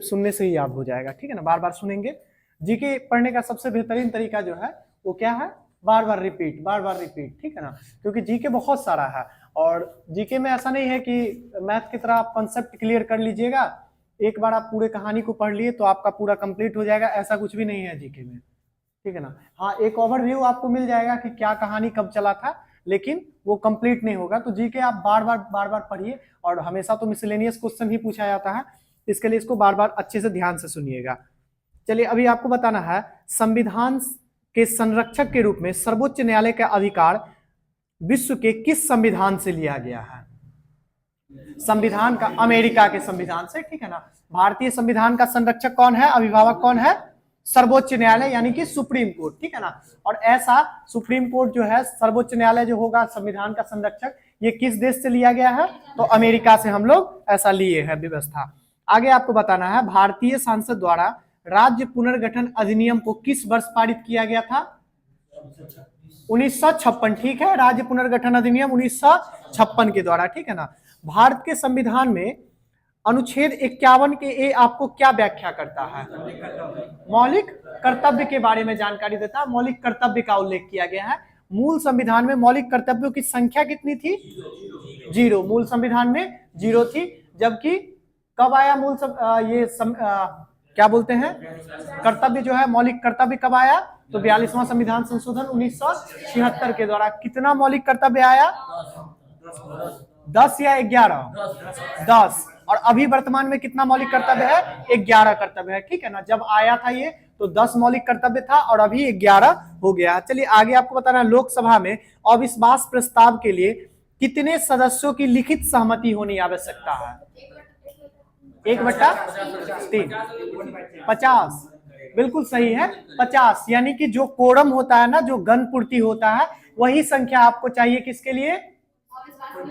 सुनने से ही याद हो जाएगा, ठीक है ना, बार बार सुनेंगे। जीके पढ़ने का सबसे बेहतरीन तरीका जो है वो क्या है, बार बार रिपीट, बार बार रिपीट, ठीक है ना, क्योंकि जीके बहुत सारा है और जीके में ऐसा नहीं है कि मैथ की तरह आप कंसेप्ट क्लियर कर लीजिएगा, एक बार आप पूरे कहानी को पढ़ लिए तो आपका पूरा कंप्लीट हो जाएगा, ऐसा कुछ भी नहीं है जीके में, ठीक है ना। हाँ, एक ओवरव्यू आपको मिल जाएगा कि क्या कहानी कब चला था, लेकिन वो कंप्लीट नहीं होगा। तो जीके आप बार बार पढ़िए, और हमेशा तो मिसलेनियस क्वेश्चन ही पूछा जाता है, इसके लिए इसको बार बार अच्छे से ध्यान से सुनिएगा। चलिए अभी आपको बताना है, संविधान के संरक्षक के रूप में सर्वोच्च न्यायालय का अधिकार विश्व के किस संविधान से लिया गया है? संविधान का, अमेरिका के संविधान से, ठीक है ना। भारतीय संविधान का संरक्षक कौन है, अभिभावक कौन है? सर्वोच्च न्यायालय यानी कि सुप्रीम कोर्ट, ठीक है ना। और ऐसा सुप्रीम कोर्ट जो है, सर्वोच्च न्यायालय जो होगा संविधान का संरक्षक, ये किस देश से लिया गया है? तो अमेरिका से हम लोग ऐसा लिए हैं व्यवस्था। आगे आपको बताना है, भारतीय संसद द्वारा राज्य पुनर्गठन अधिनियम को किस वर्ष पारित किया गया था? 1956, ठीक है, राज्य पुनर्गठन अधिनियम 1956 के द्वारा, ठीक है ना। भारत के संविधान में अनुच्छेद 51 के ए आपको क्या व्याख्या करता है? मौलिक कर्तव्य के बारे में जानकारी देता है, मौलिक कर्तव्य का उल्लेख किया गया है। मूल संविधान में मौलिक कर्तव्यों की संख्या कितनी थी? 0। मूल संविधान में 0 थी, जबकि कब आया क्या बोलते हैं, कर्तव्य जो है, मौलिक कर्तव्य कब आया? तो 42वां संविधान संशोधन 1976 के द्वारा। कितना मौलिक कर्तव्य आया? 10 या 11? 10। और अभी वर्तमान में कितना मौलिक कर्तव्य है? 11 कर्तव्य है, ठीक है ना। जब आया था ये तो 10 मौलिक कर्तव्य था और अभी 11 हो गया। चलिए आगे आपको बताना है, लोकसभा में अविश्वास प्रस्ताव के लिए कितने सदस्यों की लिखित सहमति होनी आवश्यकता है? 1/3, 50, बिल्कुल सही है, 50। यानी कि जो कोरम होता है ना, जो गण पूर्ति होता है, वही संख्या आपको चाहिए किसके लिए?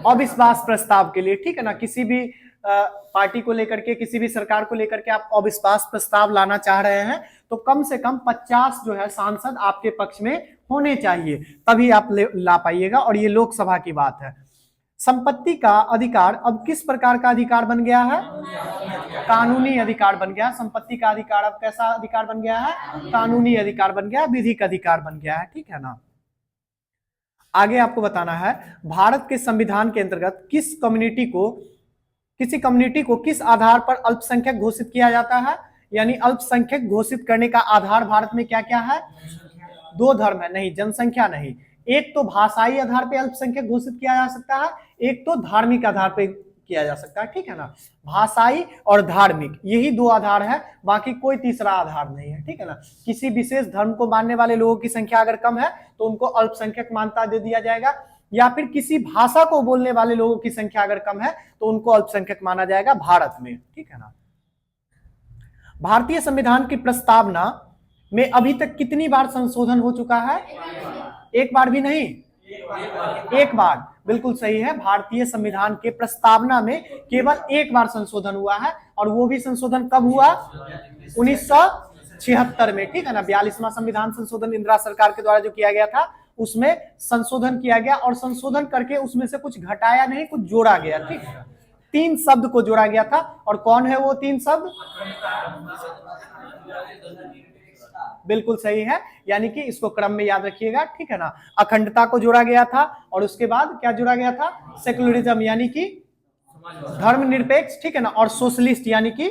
अविश्वास प्रस्ताव के लिए, ठीक है ना। किसी भी पार्टी को लेकर के, किसी भी सरकार को लेकर के आप अविश्वास प्रस्ताव लाना चाह रहे हैं तो कम से कम 50 जो है सांसद आपके पक्ष में होने चाहिए, तभी आप ला पाइएगा। और ये लोकसभा की बात है। संपत्ति का अधिकार अब किस प्रकार का अधिकार बन गया है? कानूनी अधिकार बन गया। संपत्ति का अधिकार अब कैसा अधिकार बन गया है? कानूनी अधिकार बन गया, विधिक अधिकार बन गया है, ठीक है ना। आगे आपको बताना है, भारत के संविधान के अंतर्गत किसी कम्युनिटी को किस आधार पर अल्पसंख्यक घोषित किया जाता है? यानी अल्पसंख्यक घोषित करने का आधार भारत में क्या क्या है? 2 धर्म है, नहीं जनसंख्या नहीं। एक तो भाषाई आधार पर अल्पसंख्यक घोषित किया जा सकता है, एक तो धार्मिक आधार पर किया जा सकता है, ठीक है ना। भाषाई और धार्मिक, यही 2 आधार है, बाकी कोई तीसरा आधार नहीं है, ठीक है ना। किसी विशेष धर्म को मानने वाले लोगों की संख्या अगर कम है तो उनको अल्पसंख्यक मान्यता दे दिया जाएगा, या फिर किसी भाषा को बोलने वाले लोगों की संख्या अगर कम है तो उनको अल्पसंख्यक माना जाएगा भारत में, ठीक है ना। भारतीय संविधान की प्रस्तावना में अभी तक कितनी बार संशोधन हो चुका है? 1 बार भी नहीं, 1 बार, बिल्कुल सही है। भारतीय संविधान के प्रस्तावना में केवल 1 बार संशोधन हुआ है, और वो भी संशोधन कब हुआ? 1976 में, ठीक है ना। 42वां संविधान संशोधन इंदिरा सरकार के द्वारा जो किया गया था, उसमें संशोधन किया गया, और संशोधन करके उसमें से कुछ घटाया नहीं, कुछ जोड़ा गया, ठीक है। 3 शब्द को जोड़ा गया था, और कौन है वो 3 शब्द? बिल्कुल सही है, यानी कि इसको क्रम में याद रखिएगा, ठीक है ना। अखंडता को जोड़ा गया था, और उसके बाद क्या जोड़ा गया था? सेक्युलरिज्म यानी कि धर्मनिरपेक्ष, ठीक है ना। और सोशलिस्ट यानी कि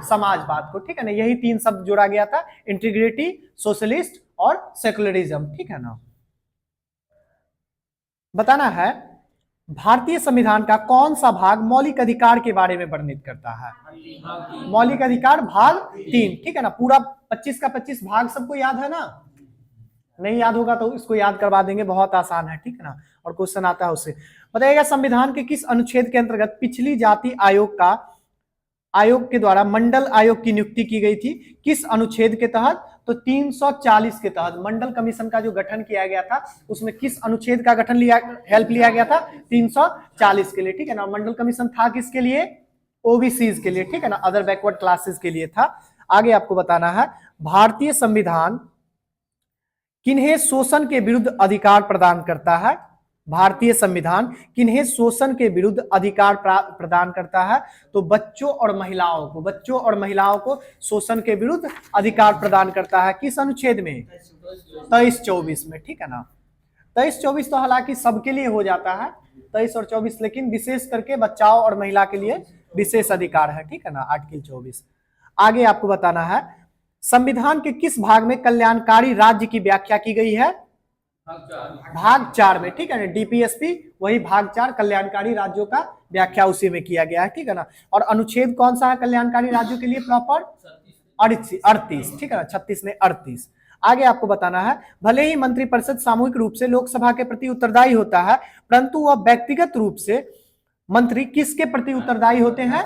समाजवाद को, ठीक है ना। यही 3 शब्द जोड़ा गया था, इंटीग्रिटी, सोशलिस्ट और सेक्युलरिज्म, ठीक है ना। बताना है, भारतीय संविधान का कौन सा भाग मौलिक अधिकार के बारे में वर्णित करता है? मौलिक अधिकार भाग 3, ठीक है ना। पूरा 25 का 25 भाग सबको याद है ना? नहीं याद होगा तो इसको याद करवा देंगे, बहुत आसान है, ठीक है ना। और क्वेश्चन आता है उससे। बताइएगा, संविधान के किस अनुच्छेद के अंतर्गत पिछली जाति आयोग के द्वारा मंडल आयोग की नियुक्ति की गई थी? किस अनुच्छेद के तहत? तो 340 के तहत मंडल कमीशन का जो गठन किया गया था, उसमें किस अनुच्छेद का गठन हेल्प लिया गया था? 340 के लिए, ठीक है ना। मंडल कमीशन था किसके लिए? ओबीसीज के लिए, ठीक है ना, अदर बैकवर्ड क्लासेस के लिए था। आगे आपको बताना है, भारतीय संविधान किन्हें शोषण के विरुद्ध अधिकार प्रदान करता है? भारतीय संविधान किन्हें शोषण के विरुद्ध अधिकार प्रदान करता है? तो बच्चों और महिलाओं को शोषण के विरुद्ध अधिकार प्रदान करता है। किस अनुच्छेद में? 23-24 में, ठीक है ना। 23-24 तो हालांकि सबके लिए हो जाता है, 23 और 24, लेकिन विशेष करके बच्चाओं और महिला के लिए विशेष अधिकार है, ठीक है ना, आर्टिकल 24। आगे आपको बताना है, संविधान के किस भाग में कल्याणकारी राज्य की व्याख्या की गई है? भाग 4 में, ठीक है ना। डीपीएसपी वही भाग 4 कल्याणकारी राज्यों का व्याख्या उसी में किया गया है, ठीक है ना। और अनुच्छेद कौन सा है कल्याणकारी राज्यों के लिए प्रॉपर? 38, ठीक है ना, 36 में 38। आगे आपको बताना है, भले ही मंत्रिपरिषद सामूहिक रूप से लोकसभा के प्रति उत्तरदायी होता है, परंतु वह व्यक्तिगत रूप से मंत्री किसके प्रति उत्तरदायी होते हैं?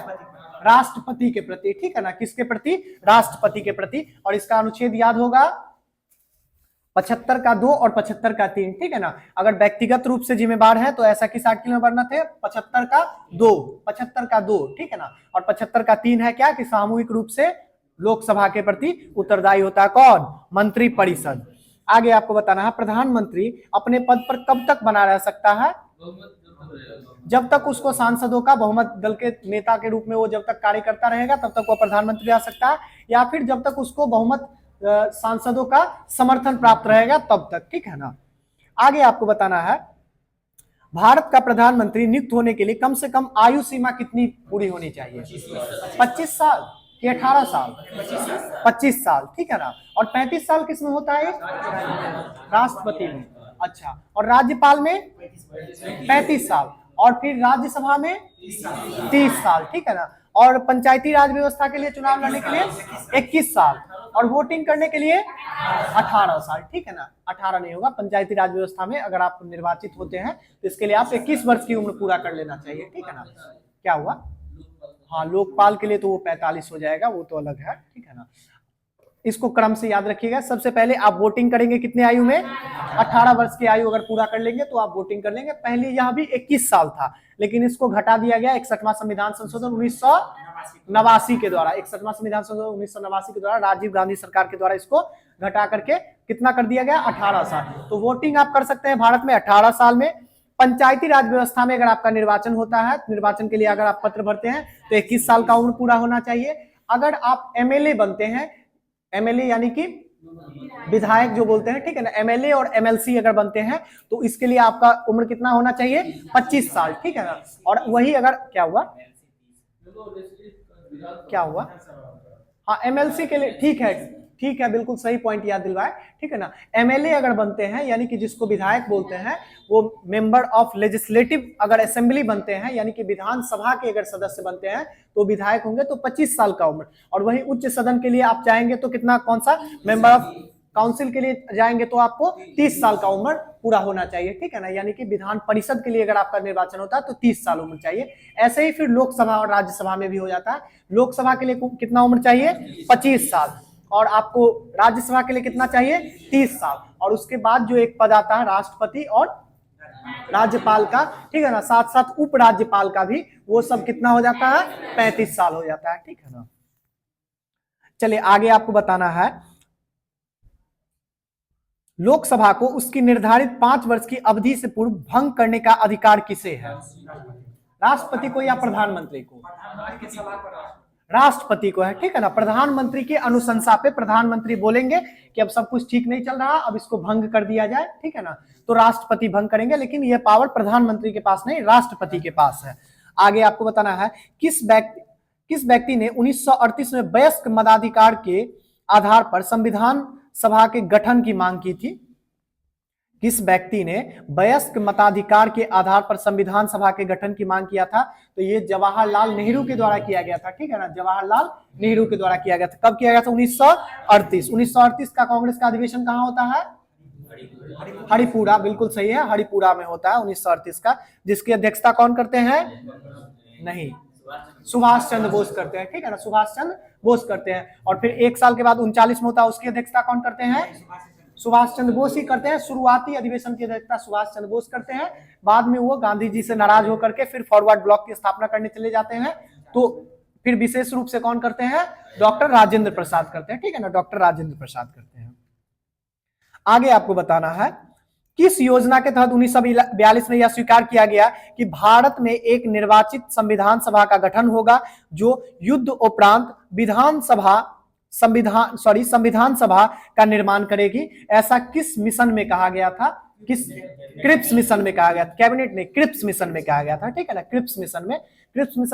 राष्ट्रपति के प्रति, ठीक है ना। किसके प्रति? राष्ट्रपति के प्रति। और इसका अनुच्छेद याद होगा 75 का 2 और 75 का 3, ठीक है ना। अगर व्यक्तिगत रूप से जिम्मेदार है तो ऐसा किस आर्टिकल में वर्णित है? 75 का 2, ठीक है ना। और 75 का 3 है क्या? कि सामूहिक रूप से लोकसभा के प्रति उत्तरदायी होता है कौन? मंत्रिपरिषद। आगे आपको बताना है, प्रधानमंत्री अपने पद पर कब तक बना रह सकता है? जब तक उसको सांसदों का बहुमत, दल के नेता के रूप में वो जब तक कार्य करता रहेगा तब तक वो प्रधानमंत्री रह सकता है, या फिर जब तक उसको बहुमत सांसदों का समर्थन प्राप्त रहेगा तब तक, ठीक है ना। आगे आपको बताना है, भारत का प्रधानमंत्री नियुक्त होने के लिए कम से कम आयु सीमा कितनी पूरी होनी चाहिए? 25 साल कि 18 साल? 25 साल, ठीक है ना। और 35 साल किसमें होता है? राष्ट्रपति में। अच्छा, और राज्यपाल में 35 साल, और फिर राज्यसभा में 30 साल, ठीक है ना। और पंचायती राज व्यवस्था के लिए चुनाव लड़ने के लिए 21 साल, और वोटिंग करने के लिए 18 साल, ठीक है ना। 18 नहीं होगा, पंचायती राज व्यवस्था में अगर आप निर्वाचित होते हैं तो इसके लिए आप 21 वर्ष की उम्र पूरा कर लेना चाहिए, ठीक है ना। क्या हुआ? हाँ, लोकपाल के लिए तो वो 45 हो जाएगा, वो तो अलग है, ठीक है ना। इसको क्रम से याद रखिएगा। सबसे पहले आप वोटिंग करेंगे कितने आयु में? 18 वर्ष की आयु अगर पूरा कर लेंगे तो आप वोटिंग कर लेंगे। पहले यह भी 21 साल था, लेकिन इसको घटा दिया गया 61वां संविधान संशोधन 1989 के द्वारा। 61वां संविधान संशोधन 1989 के द्वारा राजीव गांधी सरकार के द्वारा इसको घटा करके कितना कर दिया गया? 18 साल। तो वोटिंग आप कर सकते हैं भारत में 18 साल में। पंचायती राज व्यवस्था में अगर आपका निर्वाचन होता है, निर्वाचन के लिए अगर आप पत्र भरते हैं तो 21 साल का उम्र पूरा होना चाहिए। अगर आप एमएलए बनते हैं, एमएलए यानी कि विधायक जो बोलते हैं, ठीक है ना, एमएलए और एमएलसी अगर बनते हैं तो इसके लिए आपका उम्र कितना होना चाहिए? 25 साल, ठीक है ना। और वही अगर क्या हुआ? हाँ, एमएलसी के लिए ठीक है, बिल्कुल सही पॉइंट याद दिलवाए, ठीक है ना। एमएलए अगर बनते हैं यानी कि जिसको विधायक बोलते हैं, वो मेंबर ऑफ लेजिस्लेटिव अगर असेंबली बनते हैं यानी कि विधानसभा के अगर सदस्य बनते हैं तो विधायक होंगे तो 25 साल का उम्र। और वही उच्च सदन के लिए आप जाएंगे तो कितना, कौन सा, मेंबर ऑफ काउंसिल के लिए जाएंगे तो आपको 30 साल का उम्र पूरा होना चाहिए, ठीक है ना। यानी कि विधान परिषद के लिए अगर आपका निर्वाचन होता है तो 30 साल उम्र चाहिए। ऐसे ही फिर लोकसभा और राज्यसभा में भी हो जाता है। लोकसभा के लिए कितना उम्र चाहिए? 25 साल। और आपको राज्यसभा के लिए कितना चाहिए? 30 साल। और उसके बाद जो एक पद आता है राष्ट्रपति और राज्यपाल का, ठीक है ना, साथ साथ उपराज्यपाल का भी, वो सब कितना हो जाता है? 35 साल हो जाता है, ठीक है ना। चलिए आगे आपको बताना है, लोकसभा को उसकी निर्धारित 5 वर्ष की अवधि से पूर्व भंग करने का अधिकार किसे है? राष्ट्रपति को या प्रधानमंत्री को? राष्ट्रपति को है, ठीक है ना। प्रधानमंत्री की अनुशंसा पे प्रधानमंत्री बोलेंगे कि अब सब कुछ ठीक नहीं चल रहा, अब इसको भंग कर दिया जाए, ठीक है ना, तो राष्ट्रपति भंग करेंगे। लेकिन यह पावर प्रधानमंत्री के पास नहीं, राष्ट्रपति के पास है। आगे आपको बताना है, किस व्यक्ति ने 1938 में वयस्क मताधिकार के आधार पर संविधान सभा के गठन की मांग की थी? किस व्यक्ति ने वयस्क मताधिकार के आधार पर संविधान सभा के गठन की मांग किया था? तो ये जवाहरलाल नेहरू के द्वारा किया गया था, ठीक है ना, जवाहरलाल नेहरू के द्वारा किया गया था। कब किया गया था? 1938। 1938 का कांग्रेस का अधिवेशन कहाँ होता है? हरिपुरा, बिल्कुल सही है, हरिपुरा में होता है 1938 का। जिसकी अध्यक्षता कौन करते हैं? नहीं, सुभाष चंद्र बोस करते हैं, ठीक है ना, सुभाष चंद्र बोस करते हैं। और फिर 1 साल के बाद 39 में होता है, उसकी अध्यक्षता कौन करते हैं? सुभाष चंद्र बोस ही करते हैं। शुरुआती अधिवेशन की अध्यक्षता सुभाष चंद्र बोस करते हैं। बाद में वो गांधी जी से नाराज होकर के फिर फॉरवर्ड ब्लॉक की स्थापना करने चले जाते हैं। तो फिर विशेष रूप से कौन करते हैं? डॉक्टर राजेंद्र प्रसाद करते हैं, ठीक है ना, डॉक्टर राजेंद्र प्रसाद करते हैं। आगे आपको बताना है, किस योजना के तहत 1942 में यह स्वीकार किया गया कि भारत में एक निर्वाचित संविधान सभा का गठन होगा जो युद्ध उपरांत संविधान सभा का निर्माण करेगी? ऐसा किस मिशन में कहा गया था? किस क्रिप्स मिशन में कहा गया था, कैबिनेट ने क्रिप्स मिशन में कहा गया था, ठीक है ना। क्रिप्स मिशन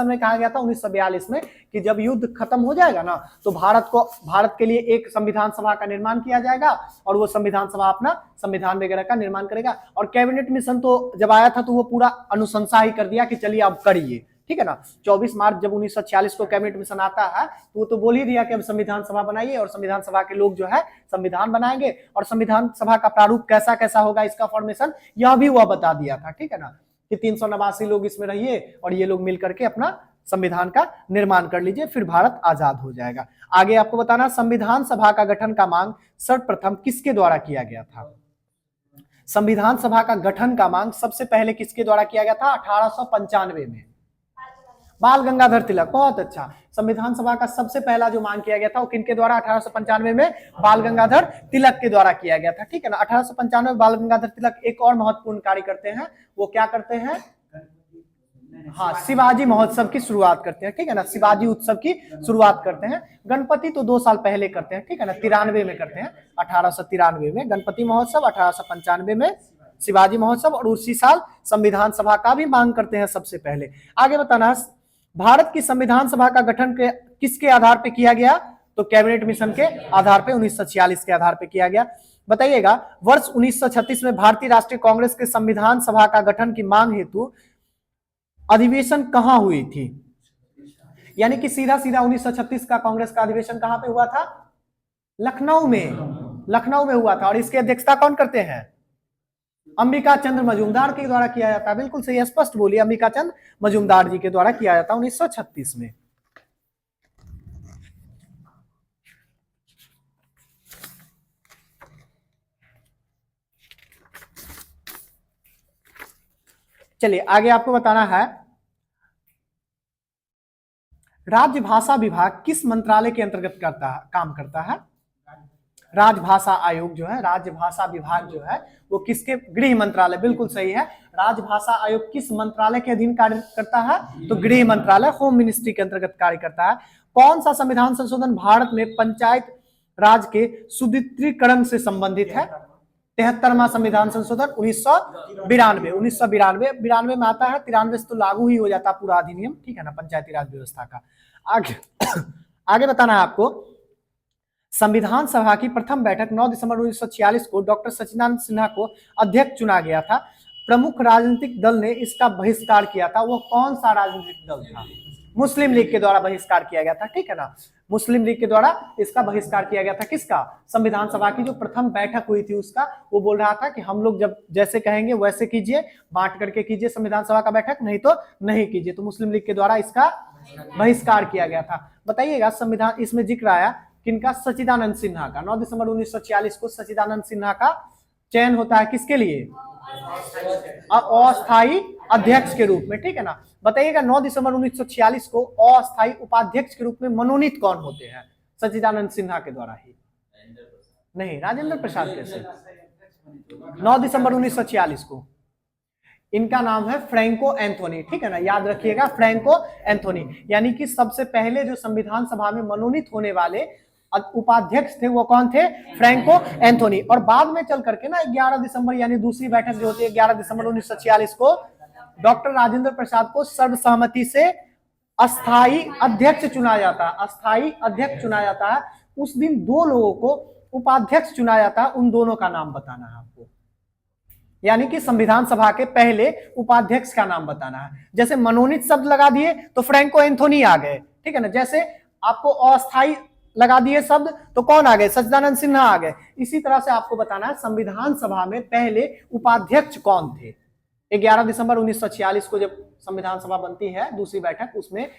में कहा गया था 1942 में कि जब युद्ध खत्म हो जाएगा ना तो भारत के लिए एक संविधान सभा का निर्माण किया जाएगा और वो संविधान सभा अपना संविधान वगैरह का निर्माण करेगा। और कैबिनेट मिशन तो जब आया था तो वो पूरा अनुशंसा ही कर दिया कि चलिए अब करिए, ठीक है ना। 24 मार्च जब 1946 को कैबिनेट मिशन आता है तो वो तो बोल ही दिया कि अब संविधान सभा बनाइए और संविधान सभा के लोग जो है संविधान बनाएंगे और संविधान सभा का प्रारूप कैसा कैसा होगा, इसका फॉर्मेशन यह भी वह बता दिया था, ठीक है ना, कि 389 लोग इसमें रहिए और ये लोग मिलकर के अपना संविधान का निर्माण कर लीजिए, फिर भारत आजाद हो जाएगा। आगे आपको बताना, संविधान सभा का गठन का मांग सर्वप्रथम किसके द्वारा किया गया था? संविधान सभा का गठन का मांग सबसे पहले किसके द्वारा किया गया था? 1895 में बाल गंगाधर तिलक। बहुत अच्छा। संविधान सभा का सबसे पहला जो मांग किया गया था वो किनके द्वारा? 1895 में बाल गंगाधर तिलक के द्वारा किया गया था, ठीक है ना। 1895 में बाल गंगाधर तिलक एक और महत्वपूर्ण कार्य करते हैं, वो क्या करते हैं? हाँ, शिवाजी महोत्सव की शुरुआत करते हैं, ठीक है ना, शिवाजी उत्सव की शुरुआत करते हैं। गणपति तो 2 साल पहले करते हैं, ठीक है ना, 93 में करते हैं, 1893 में गणपति महोत्सव, 1895 में शिवाजी महोत्सव और उसी साल संविधान सभा का भी मांग करते हैं सबसे पहले। आगे बताना, भारत की संविधान सभा का गठन किसके आधार पे किया गया? तो कैबिनेट मिशन के आधार पे 1946 के आधार पे किया गया। बताइएगा, वर्ष 1936 में भारतीय राष्ट्रीय कांग्रेस के संविधान सभा का गठन की मांग हेतु अधिवेशन कहां हुई थी? यानी कि सीधा 1936 का कांग्रेस का अधिवेशन कहां पे हुआ था? लखनऊ में हुआ था। और इसकी अध्यक्षता कौन करते हैं? अंबिका चंद्र मजूमदार के द्वारा किया जाता है। बिल्कुल सही, स्पष्ट बोलिए, अंबिका चंद्र मजूमदार जी के द्वारा किया जाता 1936 में। चलिए आगे आपको बताना है, राज्य भाषा विभाग किस मंत्रालय के अंतर्गत काम करता है? राजभाषा आयोग जो है, राजभाषा विभाग जो है वो किसके? गृह मंत्रालय। बिल्कुल सही है। राजभाषा आयोग किस मंत्रालय के अधीन कार्य करता है? तो गृह मंत्रालय, होम मिनिस्ट्री के अंतर्गत कार्य करता है। कौन सा संविधान संशोधन भारत में पंचायत राज के सुदृढ़ीकरण से संबंधित है? 73वां संविधान संशोधन 1992 में आता है। 93 से तो लागू ही हो जाता पूरा अधिनियम, ठीक है ना, पंचायती राज व्यवस्था का। आगे बताना है आपको, संविधान सभा की प्रथम बैठक 9 दिसंबर 1946 को डॉक्टर सच्चिदानंद सिन्हा को अध्यक्ष चुना गया था। प्रमुख राजनीतिक दल ने इसका बहिष्कार किया था, वो कौन सा राजनीतिक दल था? मुस्लिम लीग के द्वारा बहिष्कार किया गया था, ठीक है ना, मुस्लिम लीग के द्वारा इसका बहिष्कार किया गया था। किसका? संविधान सभा की जो प्रथम बैठक हुई थी उसका। वो बोल रहा था कि हम लोग जब जैसे कहेंगे वैसे कीजिए, बांट करके कीजिए संविधान सभा का बैठक, नहीं तो नहीं कीजिए। तो मुस्लिम लीग के द्वारा इसका बहिष्कार किया गया था। बताइएगा, संविधान इसमें जिक्र आया किनका? सच्चिदानंद सिन्हा का। 9 दिसंबर 1946 को सच्चिदानंद सिन्हा का चयन होता है किसके लिए? अस्थायी अध्यक्ष के रूप में, ठीक है ना। बताइएगा, 9 दिसंबर 1946 को अस्थायी उपाध्यक्ष के रूप में मनोनीत कौन होते हैं? सच्चिदानंद सिन्हा के द्वारा ही नहीं, राजेंद्र प्रसाद कैसे? 9 दिसंबर 1946 को इनका नाम है फ्रैंको एंथोनी, ठीक है ना, याद रखिएगा, फ्रैंको एंथोनी। यानी कि सबसे पहले जो संविधान सभा में मनोनीत होने वाले उपाध्यक्ष थे वो कौन थे? Franco Anthony. और बाद में चल करके ना 11 दिसंबर यानी दूसरी बैठक जो होती है 11 दिसंबर 1946 को डॉक्टर राजेंद्र प्रसाद को सर्वसहमति से अस्थाई अध्यक्ष चुना जाता है। अस्थाई अध्यक्ष चुना जाता है। उस दिन 2 लोगों को उपाध्यक्ष चुना जाता है, उन दोनों का नाम बताना है आपको। यानी कि संविधान सभा के पहले उपाध्यक्ष का नाम बताना है। जैसे मनोनीत शब्द लगा दिए तो फ्रैंको एंथोनी आ गए, ठीक है ना। जैसे आपको अस्थाई लगा दिए शब्द तो कौन आ गए? सच्चिदानंद सिन्हा आ गए। इसी तरह से आपको बताना है संविधान सभा में पहले उपाध्यक्ष कौन थे। 11 दिसंबर 1946 को जब संविधान सभा बनती है दूसरी बैठक, उसमें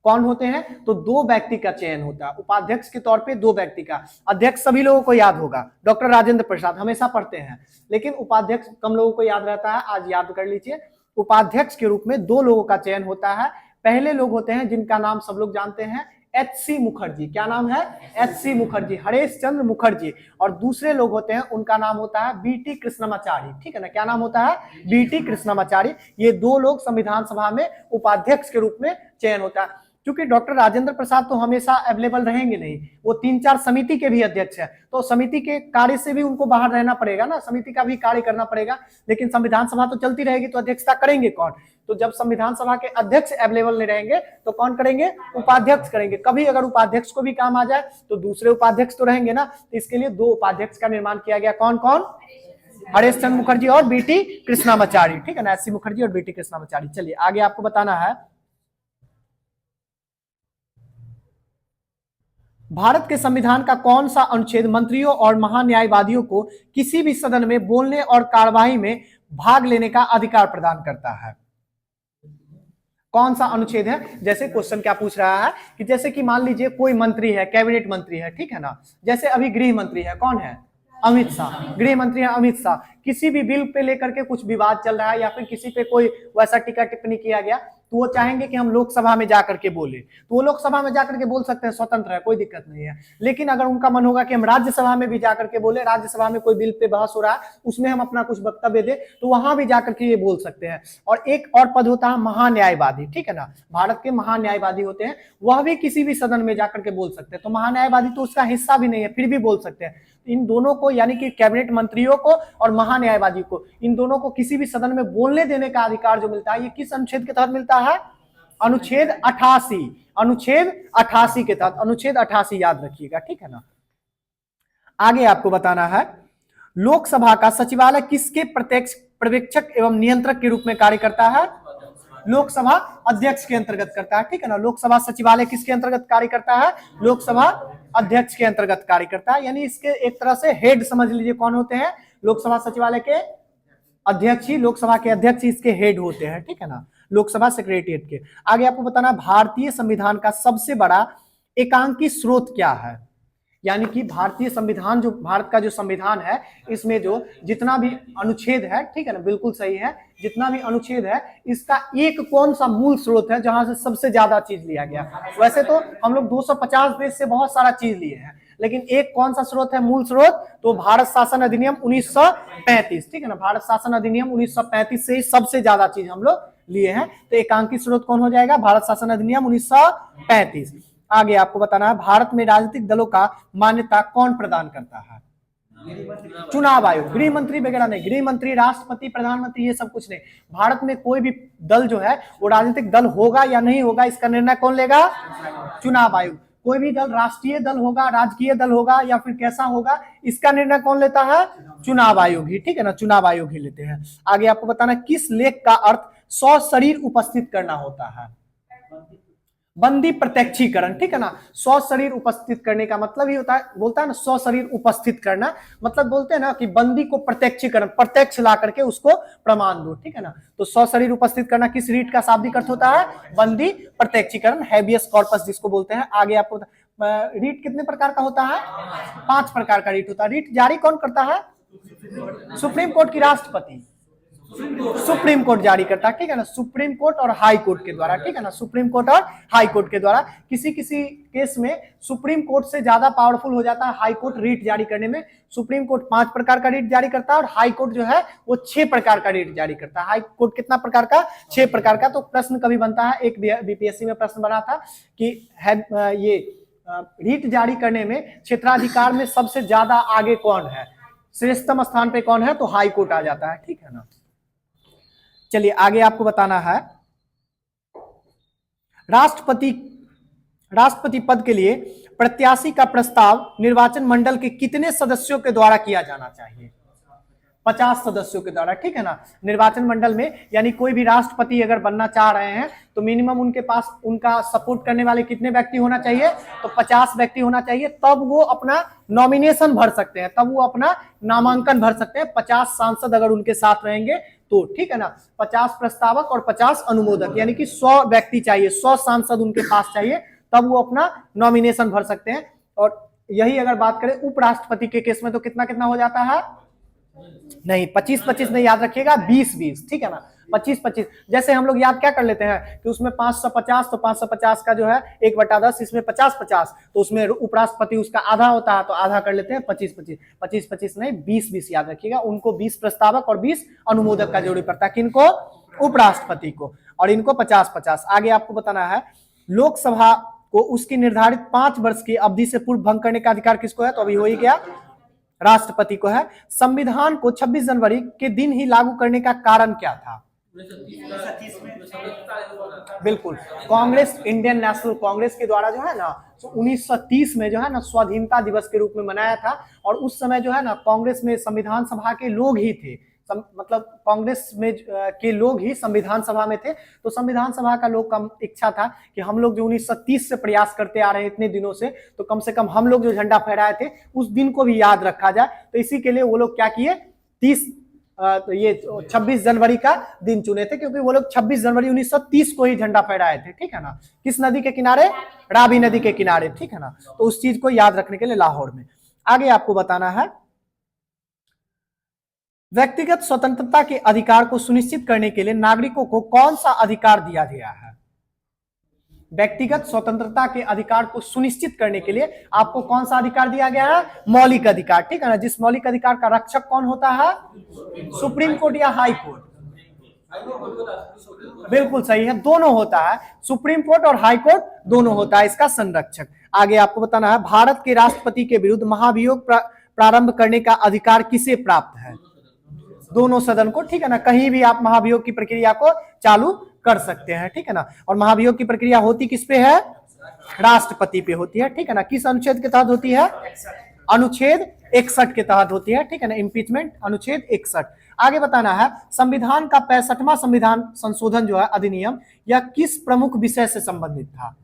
कौन होते हैं? तो 2 व्यक्ति का चयन होता है उपाध्यक्ष के तौर पे, 2 व्यक्ति का। अध्यक्ष सभी लोगों को याद होगा, डॉक्टर राजेंद्र प्रसाद हमेशा पढ़ते हैं, लेकिन उपाध्यक्ष कम लोगों को याद रहता है, आज याद कर लीजिए। उपाध्यक्ष के रूप में 2 लोगों का चयन होता है। पहले लोग होते हैं जिनका नाम सब लोग जानते हैं, एच.सी. मुखर्जी। क्या नाम है? एच.सी. मुखर्जी, हरेश चंद्र मुखर्जी। और दूसरे लोग होते हैं, उनका नाम होता है बी.टी. कृष्णमाचारी। ठीक है ना, क्या नाम होता है? बी.टी. कृष्णमाचारी। ये दो लोग संविधान सभा में उपाध्यक्ष के रूप में चयन होता है। क्योंकि डॉक्टर राजेंद्र प्रसाद तो हमेशा अवेलेबल रहेंगे नहीं, वो 3-4 समिति के भी अध्यक्ष है, तो समिति के कार्य से भी उनको बाहर रहना पड़ेगा ना, समिति का भी कार्य करना पड़ेगा। लेकिन संविधान सभा तो चलती रहेगी, तो अध्यक्षता करेंगे कौन? तो जब संविधान सभा के अध्यक्ष अवेलेबल नहीं रहेंगे तो कौन करेंगे? उपाध्यक्ष करेंगे। कभी अगर उपाध्यक्ष को भी काम आ जाए तो दूसरे उपाध्यक्ष तो रहेंगे ना, तो इसके लिए 2 उपाध्यक्ष का निर्माण किया गया। कौन कौन? हरेश चंद्र मुखर्जी और बी.टी. कृष्णमाचारी। ठीक है ना, एच.सी. मुखर्जी और बी.टी. कृष्णमाचारी। चलिए आगे आपको बताना है, भारत के संविधान का कौन सा अनुच्छेद मंत्रियों और महान्यायवादियों को किसी भी सदन में बोलने और कार्यवाही में भाग लेने का अधिकार प्रदान करता है? कौन सा अनुच्छेद है? जैसे क्वेश्चन क्या पूछ रहा है कि जैसे कि मान लीजिए कोई मंत्री है, कैबिनेट मंत्री है, ठीक है ना, जैसे अभी गृह मंत्री है, कौन है? अमित शाह। गृह मंत्री है अमित शाह। किसी भी बिल पे लेकर के कुछ विवाद चल रहा है या फिर किसी पे कोई वैसा टीका टिप्पणी किया गया, तो वो चाहेंगे कि हम लोकसभा में जाकर के बोले, तो वो लोकसभा में जाकर के बोल सकते हैं, स्वतंत्र है, कोई दिक्कत नहीं है। लेकिन अगर उनका मन होगा कि हम राज्यसभा में भी जाकर के बोले, राज्यसभा में कोई बिल पे बहस हो रहा है, उसमें हम अपना कुछ वक्तव्य दे, तो वहां भी जाकर के ये बोल सकते हैं। और एक और पद होता है महान्यायवादी। ठीक है ना, भारत के महान्यायवादी होते हैं, वह भी किसी भी सदन में जाकर के बोल सकते हैं। तो महान्यायवादी तो उसका हिस्सा भी नहीं है, फिर भी बोल सकते हैं। इन दोनों को, यानी कि कैबिनेट मंत्रियों को और महान्यायवादी को, इन दोनों को किसी भी सदन में बोलने देने का अधिकार जो मिलता है, ये किस अनुच्छेद के तहत मिलता है? अनुच्छेद 88। अनुच्छेद 88 के तहत, अनुच्छेद 88 याद रखिएगा। ठीक है ना, आगे आपको बताना है, लोकसभा का सचिवालय किसके प्रत्यक्ष पर्यवेक्षक एवं नियंत्रक के रूप में कार्य करता है? लोकसभा अध्यक्ष के अंतर्गत करता है। ठीक है ना, लोकसभा सचिवालय किसके अंतर्गत कार्य करता है? लोकसभा अध्यक्ष के अंतर्गत कार्य करता है। यानी इसके एक तरह से हेड समझ लीजिए, कौन होते हैं? लोकसभा सचिवालय के अध्यक्ष ही, लोकसभा के अध्यक्ष ही इसके हेड होते हैं। ठीक है ना, लोकसभा सेक्रेटरिएट के। आगे आपको बताना, भारतीय संविधान का सबसे बड़ा एकांकी स्रोत क्या है? यानी कि भारतीय संविधान, जो भारत का जो संविधान है, इसमें जो जितना भी अनुच्छेद है, ठीक है ना, बिल्कुल सही है, जितना भी अनुच्छेद है, इसका एक कौन सा मूल स्रोत है जहां से सबसे ज्यादा चीज लिया गया? वैसे तो हम लोग 250 पेज से बहुत सारा चीज लिए हैं, लेकिन एक कौन सा स्रोत है मूल स्रोत? तो भारत शासन अधिनियम 1935। ठीक है ना, भारत शासन अधिनियम 1935 से ही सबसे ज्यादा चीज हम लोग लिए हैं। तो एकांकी स्रोत कौन हो जाएगा? भारत शासन अधिनियम 1935। आगे आपको बताना है, भारत में राजनीतिक दलों का मान्यता कौन प्रदान करता है? चुनाव आयोग। गृह मंत्री वगैरह नहीं, गृह मंत्री, राष्ट्रपति, प्रधानमंत्री, ये सब कुछ नहीं। भारत में कोई भी दल जो है वो राजनीतिक दल होगा या नहीं होगा, इसका निर्णय कौन लेगा? चुनाव आयोग। कोई भी दल राष्ट्रीय दल होगा, राजकीय दल होगा या फिर कैसा होगा, इसका निर्णय कौन लेता है? चुनाव आयोग ही। ठीक है ना, चुनाव आयोग ही लेते हैं। आगे आपको बताना, किस लेख का अर्थ सशरीर उपस्थित करना होता है? बंदी प्रत्यक्षीकरण। ठीक है ना, सशरीर उपस्थित करने का मतलब ही होता है, बोलता है ना, सशरीर उपस्थित करना, मतलब बोलते हैं ना कि बंदी को प्रत्यक्षीकरण, प्रत्यक्ष ला करके उसको प्रमाण दो। ठीक है ना, तो सशरीर उपस्थित करना किस रीट का शाब्दिक अर्थ होता है? बंदी प्रत्यक्षीकरण, हैबियस कॉर्पस जिसको बोलते हैं। आगे आपको रीट कितने प्रकार का होता है? 5 प्रकार का रीट होता है। रीट जारी कौन करता है? सुप्रीम कोर्ट की राष्ट्रपति, सुप्रीम कोर्ट जारी करता है। ठीक है ना, सुप्रीम कोर्ट और हाई कोर्ट के द्वारा। ठीक है ना, सुप्रीम कोर्ट और हाई कोर्ट के द्वारा। किसी किसी केस में सुप्रीम कोर्ट से ज्यादा पावरफुल हो जाता है हाई कोर्ट रीट जारी करने में। सुप्रीम कोर्ट 5 प्रकार का रीट जारी करता है और हाई कोर्ट जो है वो 6 प्रकार का रीट जारी करता है। हाई कोर्ट कितना प्रकार का? 6 प्रकार का। तो प्रश्न कभी बनता है, एक बीपीएससी में प्रश्न बना था कि ये रीट जारी करने में क्षेत्राधिकार में सबसे ज्यादा आगे कौन है, श्रेष्ठतम स्थान पे कौन है? तो हाई कोर्ट आ जाता है। ठीक है ना, चलिए आगे आपको बताना है, राष्ट्रपति पद के लिए प्रत्याशी का प्रस्ताव निर्वाचन मंडल के कितने सदस्यों के द्वारा किया जाना चाहिए? 50 सदस्यों के द्वारा। ठीक है ना, निर्वाचन मंडल में, यानी कोई भी राष्ट्रपति अगर बनना चाह रहे हैं तो मिनिमम उनके पास उनका सपोर्ट करने वाले कितने व्यक्ति होना चाहिए? तो 50 व्यक्ति होना चाहिए, तब वो अपना नॉमिनेशन भर सकते हैं, तब वो अपना नामांकन भर सकते हैं। 50 सांसद अगर उनके साथ रहेंगे तो। ठीक है ना, 50 प्रस्तावक और 50 अनुमोदक, यानी कि 100 व्यक्ति चाहिए, 100 सांसद उनके पास चाहिए, तब वो अपना नॉमिनेशन भर सकते हैं। और यही अगर बात करें उपराष्ट्रपति के केस में तो कितना कितना हो जाता है? नहीं, 25-25 नहीं, याद रखिएगा 20-20। ठीक है ना, 25-25, जैसे हम लोग याद क्या कर लेते हैं कि उसमें 550, तो 550 का जो है 1/10, इसमें 50-50, तो उसमें उपराष्ट्रपति उसका आधा होता है, तो आधा कर लेते हैं 25-25, 25-25 नहीं 20-20 याद रखिएगा, उनको 20 प्रस्तावक और 20 अनुमोदक का जरूरी पड़ता है, किनको? उपराष्ट्रपति को, और इनको 50-50। आगे आपको बताना है लोकसभा को उसकी निर्धारित 5 वर्ष की अवधि से पूर्व भंग करने का अधिकार किसको है? तो अभी हो ही गया, राष्ट्रपति को है। संविधान को 26 जनवरी के दिन ही लागू करने का कारण क्या था? बिल्कुल, कांग्रेस, इंडियन नेशनल कांग्रेस के द्वारा जो है ना 1930 में जो है ना स्वाधीनता दिवस के रूप में मनाया था, और उस समय जो है ना कांग्रेस में संविधान सभा के लोग ही थे, मतलब कांग्रेस में के लोग ही संविधान सभा में थे, तो संविधान सभा का लोग का इच्छा था कि हम लोग जो 1930 से प्रयास करते आ रहे हैं इतने दिनों से, तो कम से कम हम लोग जो झंडा फहराए थे उस दिन को भी याद रखा जाए, तो इसी के लिए वो लोग क्या किए, 26 जनवरी का दिन चुने थे, क्योंकि वो लोग 26 जनवरी 1930 को ही झंडा फहराए थे, ठीक है ना। किस नदी के किनारे? रावी नदी के किनारे, ठीक है ना। तो उस चीज को याद रखने के लिए लाहौर में। आगे आपको बताना है व्यक्तिगत स्वतंत्रता के अधिकार को सुनिश्चित करने के लिए नागरिकों को कौन सा अधिकार दिया गया है? व्यक्तिगत स्वतंत्रता के अधिकार को सुनिश्चित करने के लिए आपको कौन सा अधिकार दिया गया है? मौलिक अधिकार, ठीक है ना। जिस मौलिक अधिकार का रक्षक कौन होता है? सुप्रीम कोर्ट या हाई कोर्ट? बिल्कुल सही है, दोनों होता है, सुप्रीम कोर्ट और हाई कोर्ट दोनों होता है इसका संरक्षक। आगे आपको बताना है भारत के राष्ट्रपति के विरुद्ध महाभियोग प्रारंभ करने का अधिकार किसे प्राप्त है? दोनों सदन को, ठीक है ना। कहीं भी आप महाभियोग की प्रक्रिया को चालू कर सकते हैं, ठीक है ना। और महाभियोग की प्रक्रिया होती किस पे है? राष्ट्रपति पे होती है, ठीक है ना। किस अनुच्छेद के तहत होती है? अनुच्छेद 61 के तहत होती है, ठीक है ना। इम्पीचमेंट अनुच्छेद 61। आगे बताना है संविधान का 65वां संविधान संशोधन जो है अधिनियम, यह किस प्रमुख विषय से संबंधित था?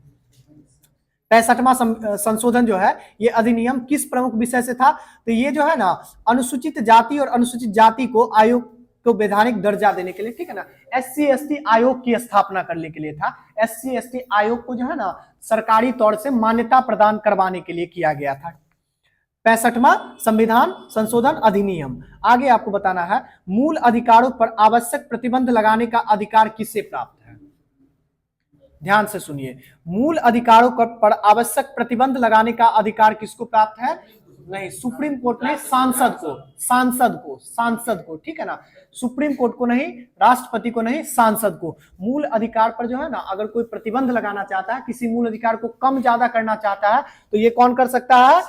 65वां संशोधन जो है ये अधिनियम किस प्रमुख विषय से था? तो ये जो है ना अनुसूचित जाति और अनुसूचित जाति को आयोग को वैधानिक दर्जा देने के लिए, ठीक है ना। SC/ST आयोग की स्थापना करने के लिए था। SC/ST आयोग को जो है ना सरकारी तौर से मान्यता प्रदान करवाने के लिए किया गया था। 65वां संविधान संशोधन अधिनियम। आगे आपको बताना है मूल अधिकारों पर आवश्यक प्रतिबंध लगाने का अधिकार किससे प्राप्त है? ध्यान से सुनिए, मूल अधिकारों पर आवश्यक प्रतिबंध लगाने का अधिकार किसको प्राप्त है? नहीं, सुप्रीम कोर्ट ने सांसद को, ठीक है ना। सुप्रीम कोर्ट को नहीं, राष्ट्रपति को नहीं, सांसद को। मूल अधिकार पर जो है ना अगर कोई प्रतिबंध लगाना चाहता है, किसी मूल अधिकार को कम ज्यादा करना चाहता है, तो ये कौन कर सकता है?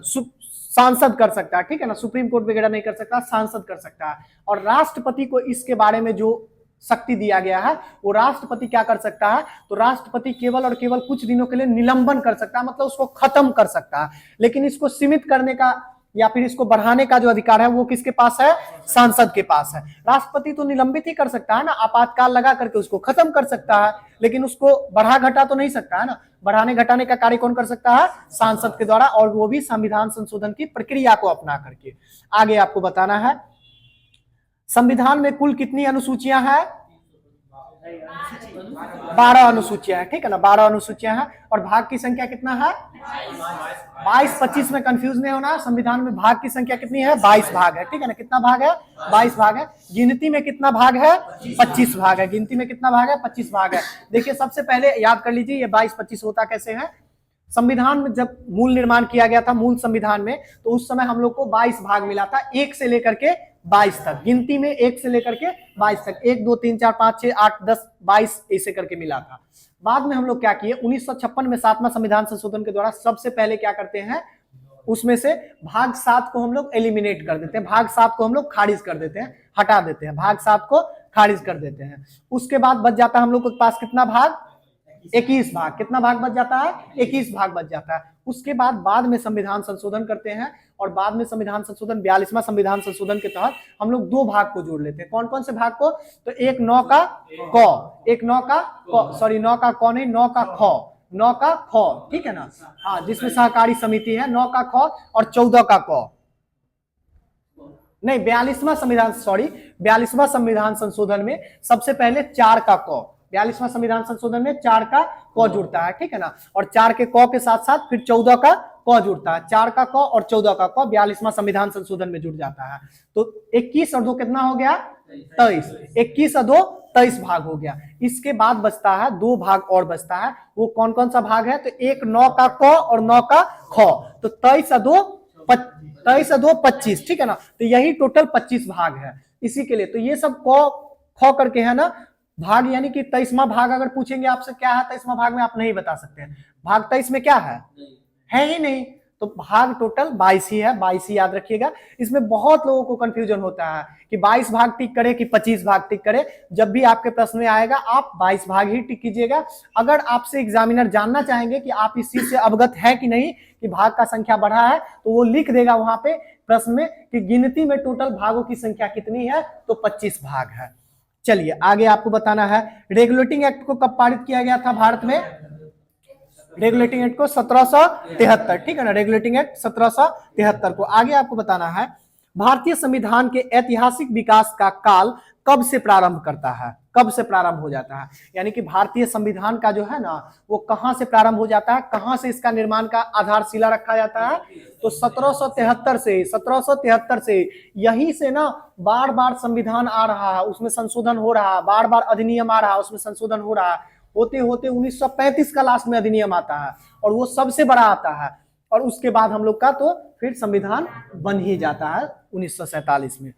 सांसद कर सकता है, ठीक है ना। सुप्रीम कोर्ट वगैरह नहीं कर सकता, सांसद कर सकता है। और राष्ट्रपति को इसके बारे में जो शक्ति दिया गया है, वो राष्ट्रपति क्या कर सकता है? तो राष्ट्रपति केवल और केवल कुछ दिनों के लिए निलंबन कर सकता है, मतलब उसको खत्म कर सकता है। लेकिन इसको सीमित करने का या फिर इसको बढ़ाने का जो अधिकार है वो किसके पास है? सांसद के पास है। राष्ट्रपति तो निलंबित ही कर सकता है ना, आपातकाल लगा करके उसको खत्म कर सकता है, लेकिन उसको बढ़ा घटा तो नहीं सकता है ना। बढ़ाने घटाने का कार्य कौन कर सकता है? सांसद के द्वारा, और वो भी संविधान संशोधन की प्रक्रिया को अपना करके। आगे आपको बताना है संविधान में कुल कितनी अनुसूचियां हैं? 12 अनुसूचियां हैं, ठीक है ना। 12 अनुसूचियां हैं, और भाग की संख्या कितना है? 22-25 में कंफ्यूज नहीं होना। संविधान में भाग की संख्या कितनी है? 22 भाग है, ठीक है ना। कितना भाग है? 22 भाग है। गिनती में कितना भाग है? 25 भाग है। गिनती में कितना भाग है? 25 भाग है। देखिए सबसे पहले याद कर लीजिए ये 22-25 होता कैसे है। संविधान में जब मूल निर्माण किया गया था, मूल संविधान में, तो उस समय हम लोग को 22 भाग मिला था, 1 से लेकर के 22 तक। गिनती में 1 से लेकर के 22 तक, 1 2 3 4 5 6 8 10 22 ऐसे करके मिला था। बाद में हम लोग क्या किए, 1956 में 7वां संविधान संशोधन के द्वारा सबसे पहले क्या करते हैं, उसमें से भाग 7 को हम लोग एलिमिनेट कर देते हैं, भाग 7 को हम लोग खारिज कर देते हैं, हटा देते हैं, भाग 7 को खारिज कर देते हैं। उसके बाद बच जाता है हम लोग के पास कितना भाग? 21 भाग। कितना भाग बच जाता है? 21 भाग बच जाता है। उसके बाद में संविधान संशोधन करते हैं, और बाद में संविधान संशोधन 42वां संविधान संशोधन के तहत हम लोग 2 भाग को जोड़ लेते हैं। कौन कौन से भाग को? तो 1 9 का क, 1 9 का क, सॉरी 9 का क नहीं, 9 का ख, 9 का ख, ठीक है ना। हाँ, जिसमें सहकारी समिति है, 9 का ख और 14 का क। नहीं, 42वां संविधान, सॉरी 42वां संविधान संशोधन में सबसे पहले 4 का क, 42वां संविधान संशोधन में 4 का क जुड़ता है, ठीक है ना। और 4 के क के साथ साथ फिर 14 का क जुड़ता है। 4 का क और 14 का क 42वां संविधान संशोधन में जुड़ जाता है। तो 21 और 2 कितना हो गया? 23, 21 और 2 23 भाग हो गया। इसके बाद बचता है 2 भाग और बचता है, वो कौन कौन सा भाग है? तो एक 9 का क और 9 का ख, तो 23 और 2 23 और 2 25, ठीक है ना। तो यही टोटल 25 भाग है इसी के लिए। तो ये सब क ख करके है ना भाग, यानी कि 23वां भाग अगर पूछेंगे आपसे क्या है 23वां भाग में, आप नहीं बता सकते हैं। भाग 23 में क्या है ही नहीं। तो भाग टोटल 22 ही है, 22 ही याद रखिएगा। इसमें बहुत लोगों को कंफ्यूजन होता है कि 22 भाग टिक करे कि 25 भाग टिक करे। जब भी आपके प्रश्न में आएगा आप 22 भाग ही टिक कीजिएगा। अगर आपसे एग्जामिनर जानना चाहेंगे कि आप इस चीज से अवगत है कि नहीं कि भाग का संख्या बढ़ा है, तो वो लिख देगा वहां पे प्रश्न में कि गिनती में टोटल भागों की संख्या कितनी है, तो 25 भाग है। चलिए आगे आपको बताना है, रेगुलेटिंग एक्ट को कब पारित किया गया था भारत में? रेगुलेटिंग एक्ट को 1773, ठीक है ना, रेगुलेटिंग एक्ट 1773 को। आगे आपको बताना है, भारतीय संविधान के ऐतिहासिक विकास का काल कब से प्रारंभ करता है, कब से प्रारंभ हो जाता है? यानी कि भारतीय संविधान का जो है ना वो कहां से प्रारंभ हो जाता है, कहां से इसका निर्माण का आधारशिला रखा जाता है? तो 1773 से यहीं से ना बार बार संविधान आ रहा है, उसमें संशोधन हो रहा है, बार बार अधिनियम आ रहा है, उसमें संशोधन हो रहा है, होते होते 1935 का लास्ट में अधिनियम आता है और वो सबसे बड़ा आता है। और उसके बाद हम लोग का तो फिर संविधान बन ही जाता है 1947 में,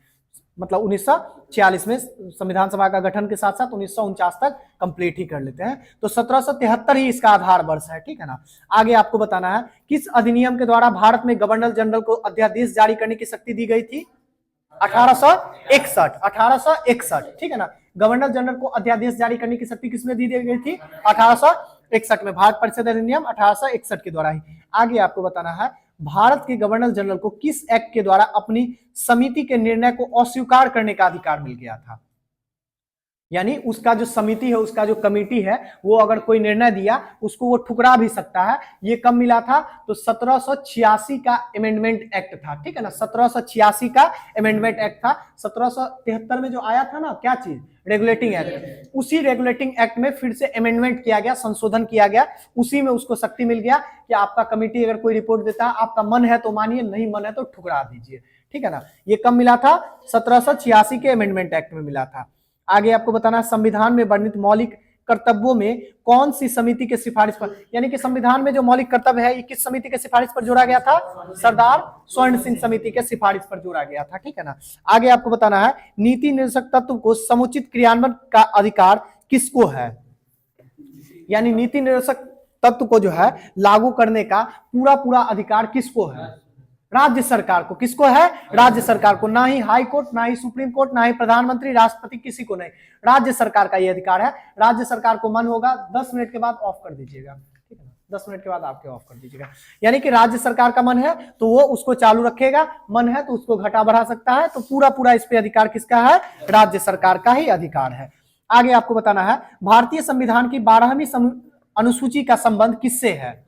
मतलब 1946 में संविधान सभा का गठन के साथ साथ 1949 तक कंप्लीट ही कर लेते हैं। तो 1773 ही इसका आधार वर्ष है, ठीक है ना। आगे आपको बताना है, किस अधिनियम के द्वारा भारत में गवर्नर जनरल को अध्यादेश जारी करने की शक्ति दी गई थी? 1861, ठीक है ना। गवर्नर जनरल को अध्यादेश जारी करने की शक्ति किसमें दी गई थी? 1861 में, भारत परिषद अधिनियम 1861 के द्वारा ही। आगे आपको बताना है, भारत के गवर्नर जनरल को किस एक्ट के द्वारा अपनी समिति के निर्णय को अस्वीकार करने का अधिकार मिल गया था? यानी उसका जो समिति है, उसका जो कमेटी है, वो अगर कोई निर्णय दिया उसको वो ठुकरा भी सकता है। ये कब मिला था? तो 1786 का अमेंडमेंट एक्ट था, ठीक है ना। 1786 का अमेंडमेंट एक्ट था। 1773 में जो आया था ना, क्या चीज? Regulating act. उसी रेगुलेटिंग एक्ट में फिर से अमेंडमेंट किया गया, संशोधन किया गया, उसी में उसको शक्ति मिल गया कि आपका कमेटी अगर कोई रिपोर्ट देता है, आपका मन है तो मानिए, नहीं मन है तो ठुकरा दीजिए, ठीक है ना। ये कब मिला था? 1786 के अमेंडमेंट एक्ट में मिला था। आगे आपको बताना, संविधान में वर्णित मौलिक कर्तव्यों में कौन सी समिति के सिफारिश पर, यानी कि संविधान में जो मौलिक कर्तव्य है ये किस समिति के सिफारिश पर जोड़ा गया था? सरदार स्वर्ण सिंह समिति के सिफारिश पर जोड़ा गया था, ठीक है ना। आगे आपको बताना है, नीति निर्देशक तत्व को समुचित क्रियान्वयन का अधिकार किसको है? यानी नीति निर्देशक तत्व को जो है लागू करने का पूरा पूरा अधिकार किसको है? राज्य सरकार को। किसको है? राज्य सरकार को। ना ही हाई कोर्ट, ना ही सुप्रीम कोर्ट, ना ही प्रधानमंत्री, राष्ट्रपति, किसी को नहीं, राज्य सरकार का ये अधिकार है। राज्य सरकार को मन होगा 10 मिनट के बाद ऑफ कर दीजिएगा, ठीक है ना, 10 मिनट के बाद आपके ऑफ कर दीजिएगा। यानी कि राज्य सरकार का मन है तो वो उसको चालू रखेगा, मन है तो उसको घटा बढ़ा सकता है। तो पूरा पूरा इस पे अधिकार किसका है? राज्य सरकार का ही अधिकार है। आगे आपको बताना है, भारतीय संविधान की 12वीं अनुसूची का संबंध किससे है?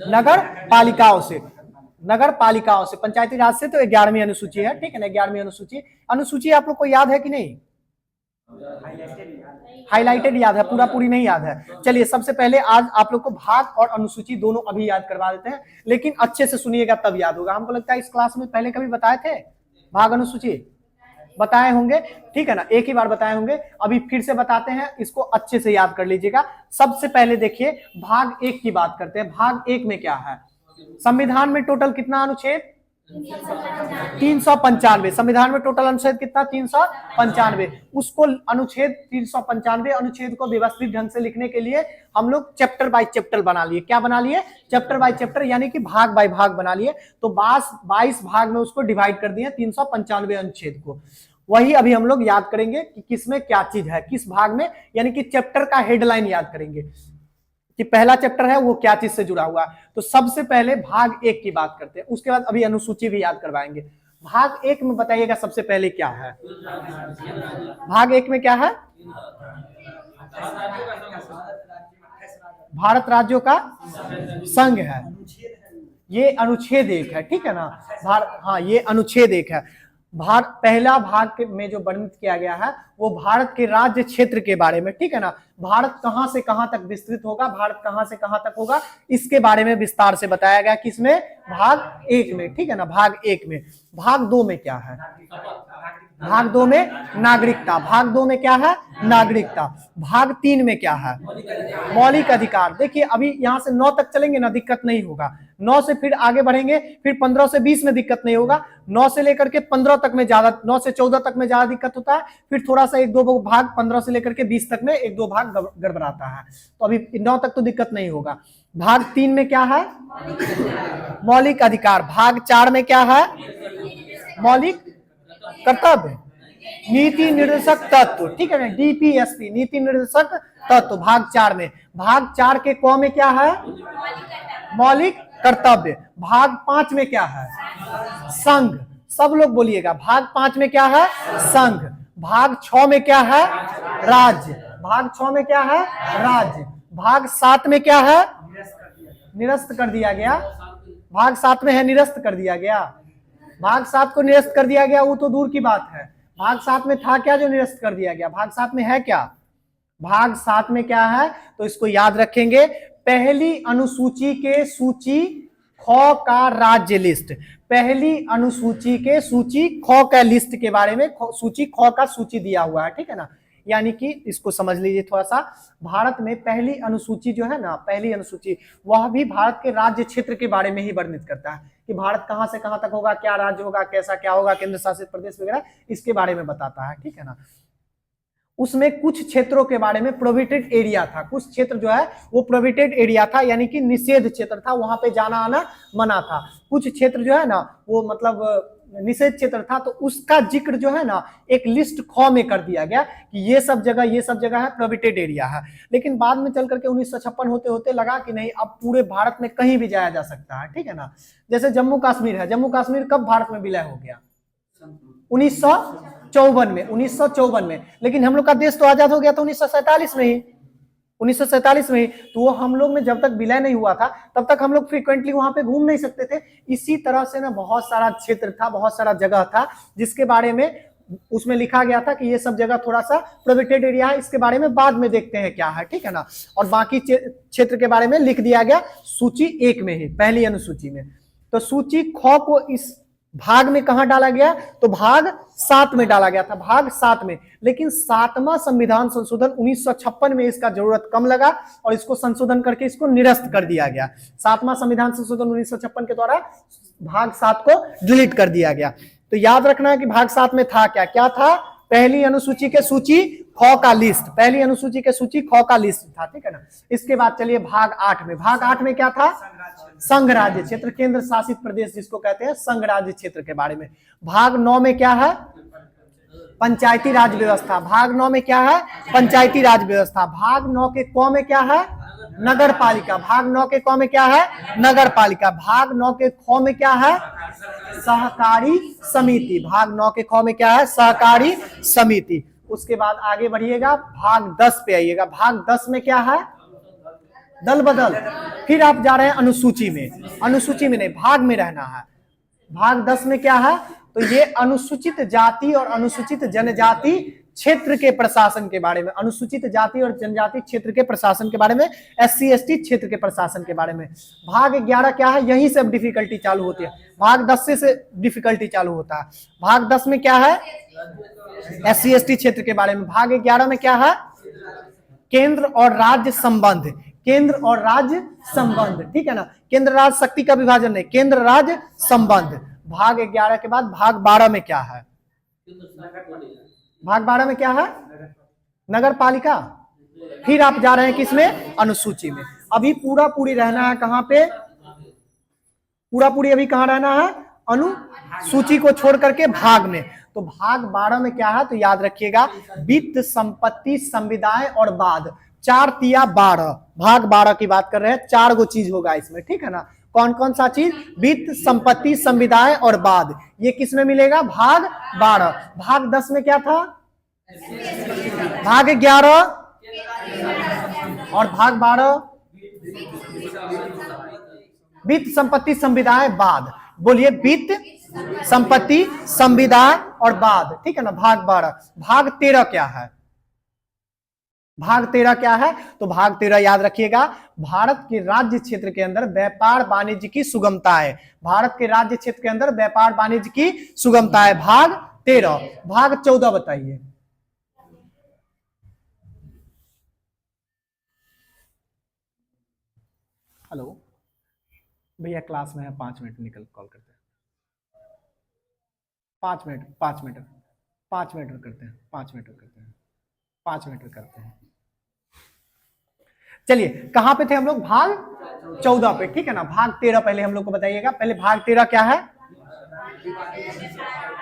नगर पालिकाओं से। नगर पालिकाओं से, पंचायती राज से तो 11वीं अनुसूची है, ठीक है ना, 11वीं अनुसूची। अनुसूची आप लोग को याद है कि नहीं? हाईलाइटेड याद है, पूरा पूरी नहीं याद है। चलिए सबसे पहले आज आप लोग को भाग और अनुसूची दोनों अभी याद करवा देते हैं, लेकिन अच्छे से सुनिएगा तब याद होगा। हमको लगता है इस क्लास में पहले कभी बताए थे भाग अनुसूची? बताए होंगे, ठीक है ना, एक ही बार बताए होंगे। अभी फिर से बताते हैं, इसको अच्छे से याद कर लीजिएगा। सबसे पहले देखिए भाग 1 की बात करते हैं। भाग 1 में क्या है? संविधान में टोटल कितना अनुच्छेद? 395। संविधान में टोटल अनुच्छेद कितना? 395। उसको अनुच्छेद 395 अनुच्छेद को व्यवस्थित ढंग से लिखने के लिए हम लोग चैप्टर बाय चैप्टर बना लिए। क्या बना लिए? चैप्टर बाय चैप्टर, यानी कि भाग बाय भाग बना लिए। तो 22 भाग में उसको डिवाइड कर दिए 395 अनुच्छेद को। वही अभी हम लोग याद करेंगे कि किसमें क्या चीज है, किस भाग में, यानी कि चैप्टर का हेडलाइन याद करेंगे कि पहला चैप्टर है वो क्या चीज से जुड़ा हुआ। तो सबसे पहले भाग 1 की बात करते हैं, उसके बाद अभी अनुसूची भी याद करवाएंगे। भाग 1 में बताइएगा सबसे पहले क्या है? भाग 1 में क्या है? भारत राज्यों का संघ है, ये अनुच्छेद 1 है, ठीक है ना। हाँ, ये अनुच्छेद 1 है। पहला भाग में जो वर्णित किया गया है वो भारत के राज्य क्षेत्र के बारे में, ठीक है ना। भारत कहां से कहां तक विस्तृत होगा, भारत कहां से कहां तक होगा, इसके बारे में विस्तार से बताया गया। किसमें? भाग 1 में, ठीक है ना, भाग 1 में। भाग 2 में क्या है? भाग 2 में नागरिकता। भाग 2 में क्या है? नागरिकता। भाग 3 में क्या है? मौलिक अधिकार। देखिए अभी यहां से 9 तक चलेंगे ना, दिक्कत नहीं होगा। 9 से फिर आगे बढ़ेंगे, फिर 15 से 20 में दिक्कत नहीं होगा। 9 से लेकर के 15 तक में ज्यादा, 9 से 14 तक में ज्यादा दिक्कत होता है। फिर थोड़ा सा 1-2 भाग 15 से लेकर के 20 तक में 1-2 भाग गड़बड़ाता है। तो अभी 9 तक तो दिक्कत नहीं होगा। भाग 3 में क्या है? मौलिक अधिकार। भाग 4 में क्या है? मौलिक कर्तव्य, नीति निर्देशक तत्व, ठीक है ना, डीपीएसपी, नीति निर्देशक तत्व। भाग 4 में, भाग 4 के क में क्या है? मौलिक कर्तव्य। भाग 5 में क्या है? संघ। सब लोग बोलिएगा, भाग 5 में क्या है? संघ। भाग 6 में क्या है? राज्य। भाग 6 में क्या है? राज्य। भाग 7 में क्या है? निरस्त कर दिया गया। भाग 7 में है निरस्त कर दिया गया। भाग 7 को निरस्त कर दिया गया, वो तो दूर की बात है। भाग 7 में था क्या जो निरस्त कर दिया गया? भाग 7 में है क्या? भाग 7 में क्या है? तो इसको याद रखेंगे, पहली अनुसूची के सूची ख का राज्य लिस्ट। पहली अनुसूची के सूची ख का लिस्ट के बारे में, सूची ख का सूची दिया हुआ है, ठीक है ना। यानी कि इसको समझ लीजिए थोड़ा सा, भारत में पहली अनुसूची जो है ना, पहली अनुसूची, वह भी भारत के राज्य क्षेत्र के बारे में ही वर्णित करता है कि भारत कहां से कहां तक होगा, क्या राज्य होगा, कैसा क्या होगा, केंद्र शासित प्रदेश वगैरह, इसके बारे में बताता है, ठीक है ना। उसमें कुछ क्षेत्रों के बारे में प्रोहिबिटेड एरिया था, कुछ क्षेत्र जो है वो प्रोहिबिटेड एरिया था, यानी कि निषेध क्षेत्र था, वहां पे जाना आना मना था। कुछ क्षेत्र जो है ना वो मतलब निषेध क्षेत्र था, तो उसका जिक्र जो है ना एक लिस्ट ख में कर दिया गया कि ये सब जगह है प्रोहिबिटेड एरिया है। लेकिन बाद में चल करके 1956 होते होते लगा कि नहीं, अब पूरे भारत में कहीं भी जाया जा सकता है, ठीक है ना। जैसे जम्मू कश्मीर है, जम्मू कश्मीर कब भारत में विलय हो गया? 1954 में। लेकिन हम लोग का देश तो आजाद हो गया था 1947 में ही, 1947 में ही। तो वो हम लोग में जब तक विलय नहीं हुआ था तब तक हम लोग फ्रीक्वेंटली वहां पे घूम नहीं सकते थे। इसी तरह से ना बहुत सारा क्षेत्र था, बहुत सारा जगह था जिसके बारे में उसमें लिखा गया था कि ये सब जगह थोड़ा सा प्रोहिबिटेड एरिया है, इसके बारे में बाद में देखते हैं क्या है, ठीक है ना। और बाकी क्षेत्र के बारे में लिख दिया गया सूची 1 में ही, पहली अनुसूची में। तो सूची ख को इस भाग में कहां डाला गया? तो भाग 7 में डाला गया था, भाग 7 में। लेकिन 7वां संविधान संशोधन 1956 में इसका जरूरत कम लगा और इसको संशोधन करके इसको निरस्त कर दिया गया। 7वां संविधान संशोधन 1956 के द्वारा भाग 7 को डिलीट कर दिया गया। तो याद रखना है कि भाग 7 में था क्या? क्या था? पहली अनुसूची के सूची ख का लिस्ट, पहली अनुसूची के सूची ख का लिस्ट था, ठीक है ना। इसके बाद चलिए भाग 8 में। भाग 8 में क्या था? संघ राज्य क्षेत्र, केंद्र शासित प्रदेश जिसको कहते हैं, संघ राज्य क्षेत्र के बारे में। भाग 9 में क्या है? पंचायती राज व्यवस्था। भाग 9 में क्या है? पंचायती राज व्यवस्था। भाग 9 के क में क्या है? नगर पालिका। भाग 9 के क में क्या है? नगर पालिका। भाग 9 के ख में क्या है? सहकारी समिति। भाग 9 के ख में क्या है? सहकारी समिति। उसके बाद आगे बढ़िएगा, भाग 10 पे आइएगा। भाग 10 में क्या है? दल बदल। फिर आप जा रहे हैं अनुसूची में, अनुसूची में नहीं, भाग में रहना है। भाग 10 में क्या है? तो ये अनुसूचित जाति और अनुसूचित जनजाति क्षेत्र के प्रशासन के बारे में, अनुसूचित जाति और जनजाति क्षेत्र के प्रशासन के बारे में, SC/ST क्षेत्र के प्रशासन के बारे में। भाग 11 क्या है? यहीं से अब डिफिकल्टी चालू होती है, भाग 10 से डिफिकल्टी चालू होता है। भाग 10 में क्या है? SC/ST क्षेत्र के बारे में। भाग 11 में क्या है? केंद्र और राज्य संबंध, केंद्र और राज्य संबंध, ठीक है ना। केंद्र राज्य शक्ति का विभाजन नहीं, केंद्र राज्य संबंध। भाग 11 के बाद भाग 12 में क्या है? भाग 12 में क्या है? नगर पालिका। फिर आप जा रहे हैं किसमें? अनुसूची में। अभी पूरा पूरी रहना है कहां पे? पूरा पूरी अभी कहां रहना है? अनुसूची को छोड़ करके भाग में। तो भाग 12 में क्या है? तो याद रखिएगा, वित्त, संपत्ति, संविदाएं और बाद। 4 तिया 12, भाग 12 की बात कर रहे हैं। 4 गो चीज होगा इसमें, ठीक है ना। कौन कौन सा चीज? वित्त, संपत्ति, संविदाएं और बाद। ये किस में मिलेगा? भाग 12। भाग 10 में क्या था? भाग 11 और भाग 12 वित्त, संपत्ति, संविदाएं, बाद। बोलिए, वित्त, संपत्ति, संविदा और बाद, ठीक है ना। भाग 12। भाग 13 क्या है? भाग 13 क्या है? तो भाग 13 याद रखिएगा, भारत के राज्य क्षेत्र के अंदर व्यापार वाणिज्य की सुगमता है। भारत के राज्य क्षेत्र के अंदर व्यापार वाणिज्य की सुगमता है। भाग 13, भाग 14 बताइए। हेलो भैया, क्लास में है, 5 मिनट निकल कॉल करते हैं। 5 मिनट, 5 मिनट, 5 मिनट करते हैं, 5 मिनट करते हैं, 5 मिनट करते हैं। चलिए, कहां पे थे हम लोग? भाग 14 पे, ठीक है ना। भाग 13 पहले हम लोग को बताइएगा। पहले भाग 13 क्या है?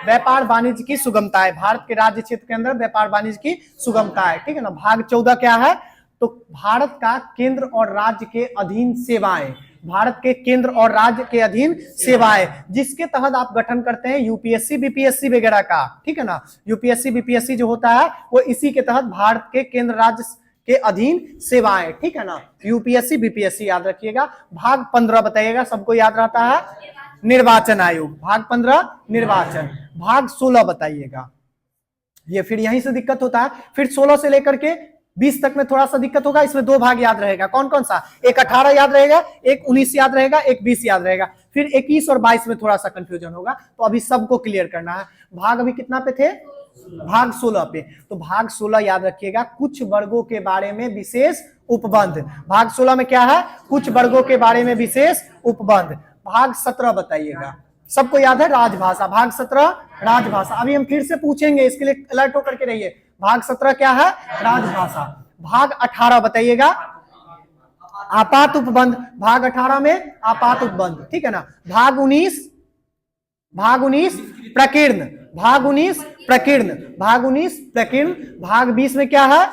व्यापार वाणिज्य की सुगमता है। भारत के राज्य क्षेत्र के अंदर व्यापार वाणिज्य की सुगमता है, ठीक है ना। भाग 14 क्या है? तो भारत का केंद्र और राज्य के अधीन सेवाएं, भारत के केंद्र और राज्य के अधीन सेवाएं, जिसके तहत आप गठन करते हैं यूपीएससी बीपीएससी वगैरह का, ठीक है ना। यूपीएससी बीपीएससी जो होता है वो इसी के तहत भारत के केंद्र राज्य के अधीन सेवाएं, ठीक है ना। यूपीएससी बीपीएससी याद रखिएगा। भाग 15 बताइएगा, सबको याद रहता है? निर्वाचन आयोग। भाग 15 निर्वाचन। भाग 16 बताइएगा। ये फिर यहीं से दिक्कत होता है, फिर 16 से लेकर के 20 तक में थोड़ा सा दिक्कत होगा। इसमें 2 भाग याद रहेगा। कौन कौन सा? एक 18 याद रहेगा, एक 19 याद रहेगा, एक 20 याद रहेगा। फिर 21 और 22 में थोड़ा सा कंफ्यूजन होगा, तो अभी सबको क्लियर करना है। भाग अभी कितना पे थे? भाग 16 पे। तो भाग 16 याद रखिएगा, कुछ वर्गों के बारे में विशेष उपबंध। भाग 16 में क्या है? कुछ वर्गों के बारे में विशेष उपबंध। भाग 17 बताइएगा, सबको याद है? राजभाषा। भाग 17 राजभाषा। अभी हम फिर से पूछेंगे, इसके लिए अलर्ट होकर के रहिए। भाग 17 क्या है? राजभाषा। भाग 18 बताइएगा, आपात उपबंध। भाग 18 में आपात उपबंध, ठीक है ना। भाग 19 प्रकीर्ण। भाग 19 प्रकीर्ण। भाग 19 प्रकीर्ण। भाग 20 में क्या है?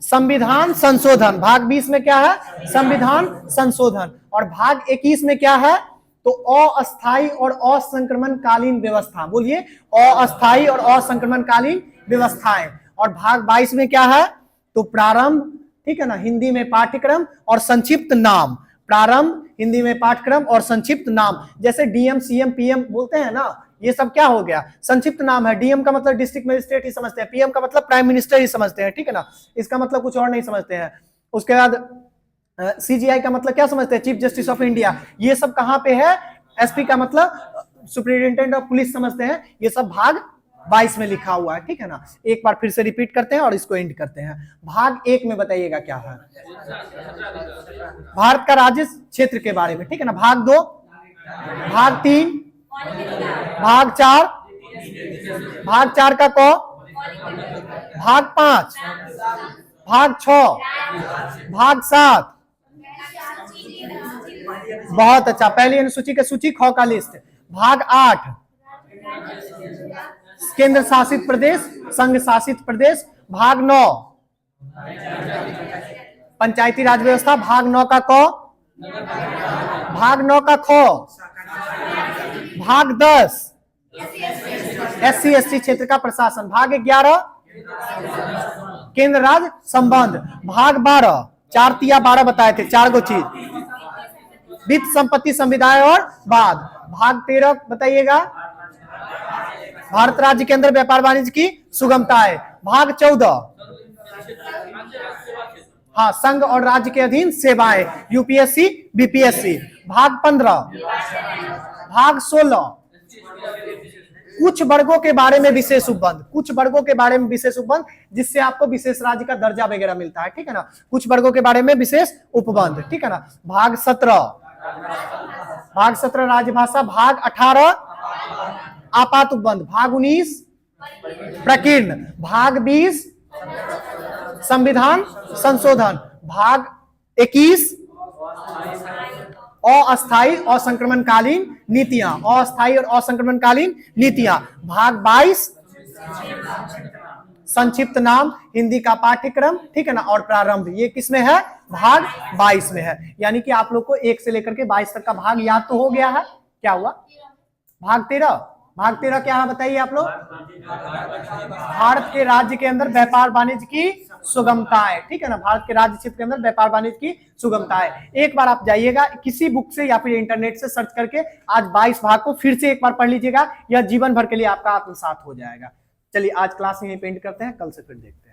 संविधान संशोधन। भाग 20 में क्या है? संविधान संशोधन। और भाग 21 में क्या है? तो अस्थायी और असंक्रमणकालीन व्यवस्था। बोलिए, अस्थायी और असंक्रमणकालीन व्यवस्थाएं। और भाग 22 में क्या है? तो प्रारंभ, ठीक है ना, हिंदी में पाठ्यक्रम और संक्षिप्त नाम। प्रारंभ, हिंदी में पाठ्यक्रम और संक्षिप्त नाम। जैसे डीएम सीएम पीएम बोलते हैं ना, ये सब क्या हो गया? संक्षिप्त नाम है। डीएम का मतलब डिस्ट्रिक्ट मजिस्ट्रेट ही समझते हैं, पीएम का मतलब प्राइम मिनिस्टर ही समझते हैं, ठीक है ना। इसका मतलब कुछ और नहीं समझते हैं। उसके बाद सीजीआई का मतलब क्या समझते हैं? Chief justice of India. ये सब कहां पे है? एसपी का मतलब सुपरिटेंडेंट ऑफ पुलिस समझते हैं। ये सब भाग 22 में लिखा हुआ है, ठीक है ना। एक बार फिर से रिपीट करते हैं और इसको एंड करते हैं। भाग 1 में बताइएगा क्या है? भारत का राज्य क्षेत्र के बारे में, ठीक है ना। भाग 2, भाग 3, भाग 4, भाग 4 का क, भाग 5, भाग 6, भाग 7। बहुत अच्छा, पहली अनुसूची के सूची ख का लिस्ट। भाग 8 केंद्र शासित प्रदेश, संघ शासित प्रदेश। भाग 9 पंचायती राज व्यवस्था। भाग 9 का क, भाग 9 का ख। भाग 10 एससी एसटी क्षेत्र का प्रशासन। भाग 11 केंद्र राज्य संबंध। भाग 12 4 तिया 12 बताए थे, 4 गो चीज, वित्त संपत्ति संविदाएं और बाद। भाग 13 बताइएगा, भारत राज्य के अंदर व्यापार वाणिज्य की सुगमता है। भाग 14 हाँ, संघ और राज्य के अधीन सेवाएं, यूपीएससी बीपीएससी। भाग 15, भाग 16 कुछ वर्गों के बारे में विशेष उपबंध। कुछ वर्गों के बारे में विशेष उपबंध, जिससे आपको विशेष राज्य का दर्जा वगैरह मिलता है, ठीक है ना। कुछ वर्गों के बारे में विशेष उपबंध, ठीक है ना। भाग 17, भाग 17 राजभाषा। भाग 18 आपात उपबंध। भाग 19 प्रकीर्ण। भाग 20 संविधान संशोधन। भाग 21 अस्थायी और संक्रमणकालीन नीतियां। अस्थायी और असंक्रमणकालीन नीतियां। भाग 22 संक्षिप्त नाम, हिंदी का पाठ्यक्रम, ठीक है ना। और प्रारंभ, ये किसमें है? भाग 22 में है। यानी कि आप लोग को 1 से लेकर के 22 तक का भाग याद तो हो गया है। क्या हुआ? भाग 13, भाग 13 क्या है बताइए आप लोग? भारत के राज्य के अंदर व्यापार वाणिज्य की सुगमता है, ठीक है ना। भारत के राज्य क्षेत्र के अंदर व्यापार वाणिज्य की सुगमता है। एक बार आप जाइएगा किसी बुक से या फिर इंटरनेट से सर्च करके आज 22 भाग को फिर से एक बार पढ़ लीजिएगा, यह जीवन भर के लिए आपका आत्मसात हो जाएगा। चलिए आज क्लास यहीं पे एंड करते हैं, कल से फिर देखते हैं।